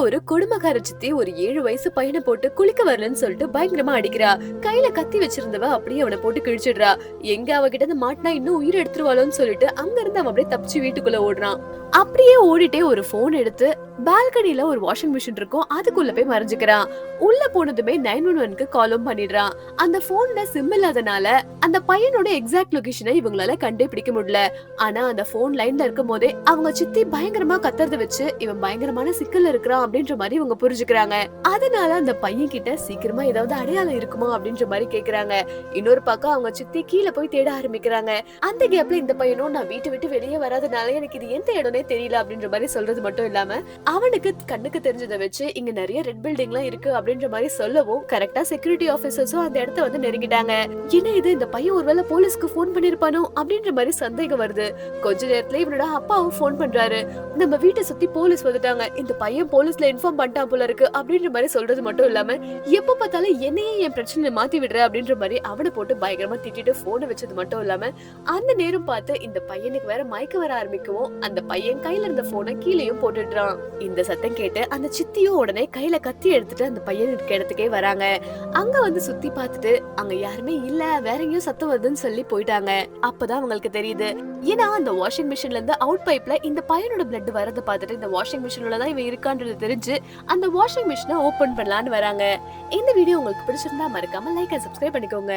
ஒரு கொடுமைக்கார சித்தி ஒரு 7 வயசு பையனை போட்டு குளிக்க வரலன்னு சொல்லிட்டு பயங்கரமா அடிக்கிறா. கையில கத்தி வச்சிருந்தவ அப்படியே அவனை போட்டு கிழிச்சிடுறா. எங்க அவகிட்ட இருந்து மாட்டினா இன்னும் உயிர் எடுத்துருவாளோன்னு சொல்லிட்டு அங்க இருந்து அவன் அப்படியே தப்பிச்சு வீட்டுக்குள்ள ஓடுறான். அப்படியே ஓடிட்டே ஒரு போன் எடுத்து பால்கனில ஒரு வாஷிங் மிஷின் இருக்கும், அதுக்குள்ள போய் மறைஞ்சுக்கிறான். உள்ள போனதுமே 911க்கு காலும் பண்ணிடுறான். அந்த போன்ல சிம் இல்லாதனால அந்த பையனோட எக்ஸாக்ட் லொகேஷனை இவங்களால கண்டுபிடிக்க முடியல. ஆனா அந்த போன் லைன்ல இருக்கும் போதே அவங்க சித்தி பயங்கரமா கத்துறத வச்சு இவன் பயங்கரமான சிக்கல்ல இருக்கிறான் அப்படின்ற மாதிரி இவங்க புரிஞ்சுக்கிறாங்க. அதனால அந்த பையன் கிட்ட சீக்கிரமா ஏதாவது அடையாளம் இருக்குமா அப்படின்ற மாதிரி கேக்குறாங்க. இன்னொரு பக்கம் அவங்க சித்தி கீழே போய் தேட ஆரம்பிக்கிறாங்க. அந்த கேப்ல இந்த பையனும் நான் வீட்டை விட்டு வெளியே வராதனால எனக்கு இது எந்த இடம்னே தெரியல அப்படின்ற மாதிரி சொல்றது மட்டும் இல்லாம அவனுக்கு கண்ணுக்கு தெரிஞ்சதை வச்சு இங்க நிறைய ரெட் பில்டிங் எல்லாம் இருக்கு அப்படின்ற மாதிரி சொல்லவும் கரெக்டா செக்யூரிட்டி ஆபீசர்ஸும் அந்த இடத்த வந்து நெருங்கிட்டாங்க. என்ன இது, இந்த பையன் ஒருவேளை போலீஸ்க்கு போன் பண்ணிருப்பானோ அப்படின்ற மாதிரி சந்தேகம் வருது. கொஞ்ச நேரத்துல இவனோட அப்பாவும் போன் பண்றாரு. நம்ம வீட்டை சுத்தி போலீஸ் வந்துட்டாங்க, இந்த பையன் போலீஸ்ல இன்ஃபார்ம் பண்ணிட்டான் போல இருக்கு அப்படின்ற மாதிரி சொல்றது மட்டும் இல்லாம எப்ப பார்த்தாலும் என்னையே என் பிரச்சனை மாத்தி விடுற அப்படின்ற மாதிரி அவனை போட்டு பயங்கரமா திட்டிட்டு போனை வச்சது மட்டும் இல்லாம அந்த நேரம் பார்த்து இந்த பையனுக்கு வேற மயக்க வர ஆரம்பிக்கவும் அந்த பையன் கையில இருந்த போனை கீழேயும் போட்டுடுறான். இந்த சத்தம் கேட்டு அந்த சித்தியும் உடனே கையில கத்தி எடுத்துட்டு அந்த பையன் இருக்க இடத்துக்கே வராங்க. அங்க வந்து சுத்தி பார்த்துட்டு அங்க யாருமே இல்ல, வேற எங்கேயும் சத்தம் வருதுன்னு சொல்லி போயிட்டாங்க. அப்பதான் அவங்களுக்கு தெரியுது, ஏன்னா அந்த வாஷிங் மிஷின்ல இருந்து அவுட் பைப்ல இந்த பையனோட பிளட் வரத பார்த்துட்டு இந்த வாஷிங் மிஷின்ல தான் இவன் இருக்கான்றது தெரிஞ்சு அந்த வாஷிங் மிஷினை ஓபன் பண்ணலான்னு வராங்க. இந்த வீடியோ உங்களுக்கு பிடிச்சிருந்தா மறக்காம லைக் அண்ட் சப்ஸ்கிரைப் பண்ணிக்கோங்க.